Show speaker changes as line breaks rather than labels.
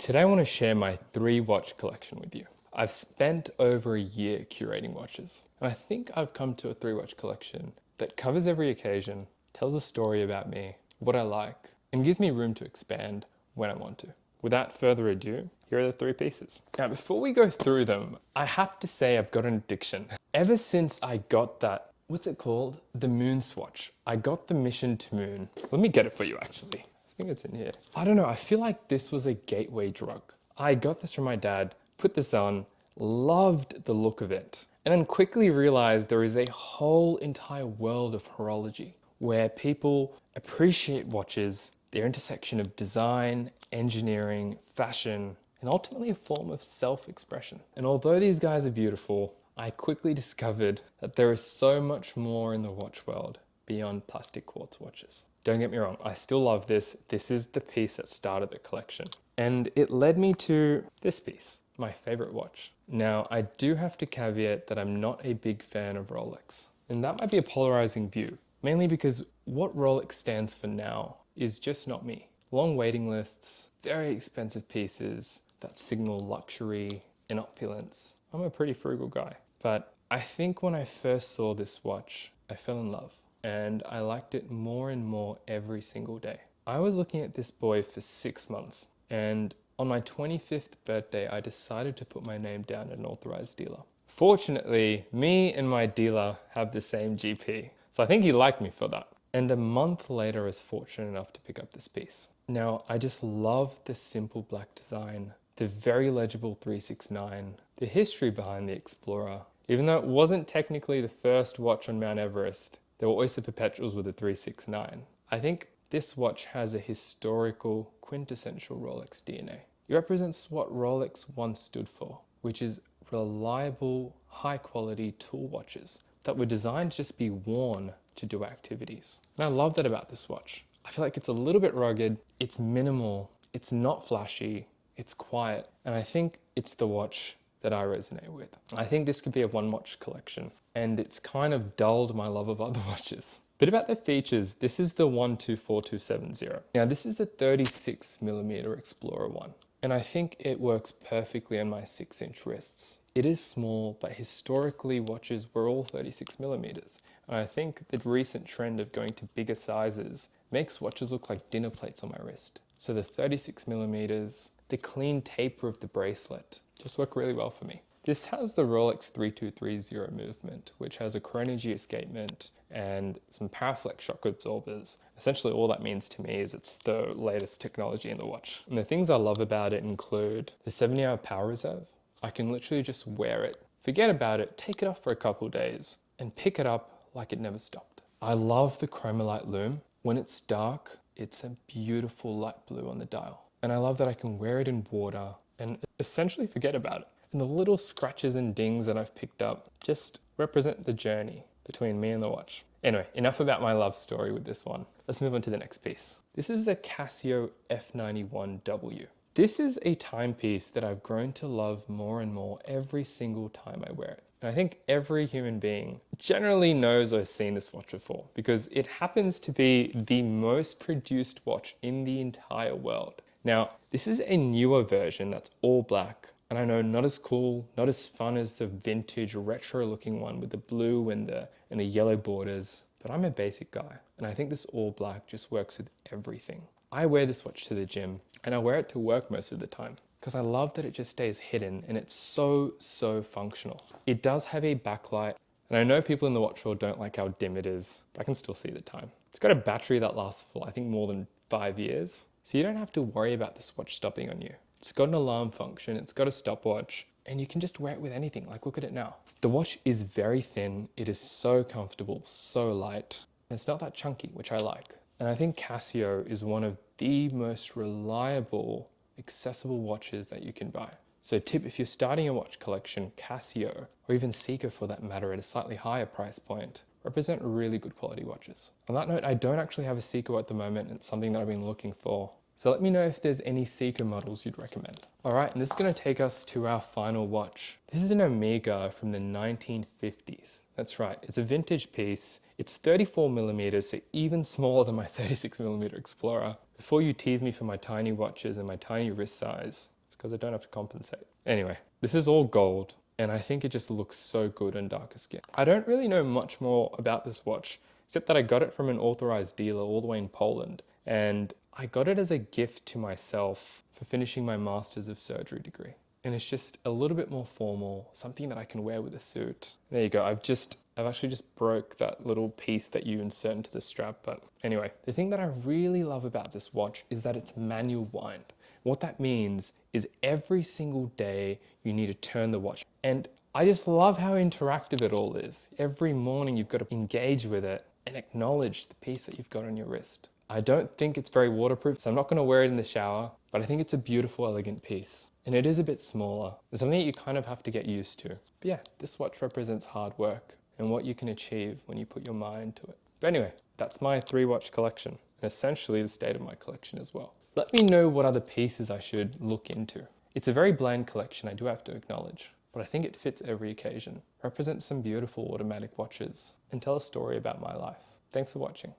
Today I want to share my 3 watch collection with you. I've spent over a year curating watches, and I think I've come to a 3 watch collection that covers every occasion, tells a story about me, what I like, and gives me room to expand when I want to. Without further ado, here are the 3 pieces. Now, before we go through them, I have to say I've got an addiction. Ever since I got that, what's it called? The Moon Swatch. I got the Mission to Moon. Let me get it for you actually. I think it's in here. I don't know, I feel like this was a gateway drug. I got this from my dad, put this on, loved the look of it, and then quickly realized there is a whole entire world of horology where people appreciate watches, their intersection of design, engineering, fashion, and ultimately a form of self-expression. And although these guys are beautiful, I quickly discovered that there is so much more in the watch world beyond plastic quartz watches. Don't get me wrong, I still love this. This is the piece that started the collection. And it led me to this piece, my favorite watch. Now, I do have to caveat that I'm not a big fan of Rolex. And that might be a polarizing view, mainly because what Rolex stands for now is just not me. Long waiting lists, very expensive pieces that signal luxury and opulence. I'm a pretty frugal guy. But I think when I first saw this watch, I fell in love. And I liked it more and more every single day. I was looking at this boy for 6 months, and on my 25th birthday, I decided to put my name down at an authorized dealer. Fortunately, me and my dealer have the same GP, so I think he liked me for that. And a month later, I was fortunate enough to pick up this piece. Now, I just love the simple black design, the very legible 369, the history behind the Explorer. Even though it wasn't technically the first watch on Mount Everest, there were Oyster Perpetuals with a 369. I think this watch has a historical, quintessential Rolex DNA. It represents what Rolex once stood for, which is reliable, high-quality tool watches that were designed to just be worn to do activities. And I love that about this watch. I feel like it's a little bit rugged, it's minimal, it's not flashy, it's quiet, and I think it's the watch that I resonate with. I think this could be a 1 watch collection, and it's kind of dulled my love of other watches. Bit about the features, this is the 124270. Now this is the 36mm Explorer 1, and I think it works perfectly on my 6-inch wrists. It is small, but historically watches were all 36mm, and I think the recent trend of going to bigger sizes makes watches look like dinner plates on my wrist. So the 36mm, the clean taper of the bracelet, just work really well for me. This has the Rolex 3230 movement, which has a chronogy escapement and some Paraflex shock absorbers. Essentially all that means to me is it's the latest technology in the watch. And the things I love about it include the 70-hour power reserve. I can literally just wear it, forget about it, take it off for a couple days, and pick it up like it never stopped. I love the Chromolite lume. When it's dark, it's a beautiful light blue on the dial. And I love that I can wear it in water and essentially forget about it. And the little scratches and dings that I've picked up just represent the journey between me and the watch. Anyway, enough about my love story with this one. Let's move on to the next piece. This is the Casio F91W. This is a timepiece that I've grown to love more and more every single time I wear it. And I think every human being generally knows or has seen this watch before because it happens to be the most produced watch in the entire world. Now, this is a newer version that's all black, and I know not as cool, not as fun as the vintage retro looking one with the blue and the yellow borders, but I'm a basic guy, and I think this all black just works with everything. I wear this watch to the gym, and I wear it to work most of the time because I love that it just stays hidden and it's so functional. It does have a backlight, and I know people in the watch world don't like how dim it is, but I can still see the time. It's got a battery that lasts for I think more than 5 years. So you don't have to worry about this watch stopping on you. It's got an alarm function, it's got a stopwatch, and you can just wear it with anything, like look at it now. The watch is very thin, it is so comfortable, so light, and it's not that chunky, which I like. And I think Casio is one of the most reliable, accessible watches that you can buy. So tip, if you're starting a watch collection, Casio, or even Seiko for that matter at a slightly higher price point, represent really good quality watches. On that note, I don't actually have a Seiko at the moment. It's something that I've been looking for So let me know if there's any Seiko models you'd recommend. All right, and this is gonna take us to our final watch. This is an Omega from the 1950s. That's right, it's a vintage piece. It's 34 millimeters, so even smaller than my 36 millimeter Explorer. Before you tease me for my tiny watches and my tiny wrist size, it's because I don't have to compensate. Anyway, this is all gold, and I think it just looks so good on darker skin. I don't really know much more about this watch, except that I got it from an authorized dealer all the way in Poland, and I got it as a gift to myself for finishing my Masters of Surgery degree. And it's just a little bit more formal, something that I can wear with a suit. There you go, I've actually just broke that little piece that you insert into the strap, but anyway, the thing that I really love about this watch is that it's manual wind. What that means is every single day you need to turn the watch. And I just love how interactive it all is. Every morning you've got to engage with it and acknowledge the piece that you've got on your wrist. I don't think it's very waterproof, so I'm not going to wear it in the shower, but I think it's a beautiful, elegant piece. And it is a bit smaller. It's something that you kind of have to get used to. But yeah, this watch represents hard work and what you can achieve when you put your mind to it. But anyway, that's my 3-watch collection, and essentially the state of my collection as well. Let me know what other pieces I should look into. It's a very bland collection, I do have to acknowledge, but I think it fits every occasion, represents some beautiful automatic watches, and tell a story about my life. Thanks for watching.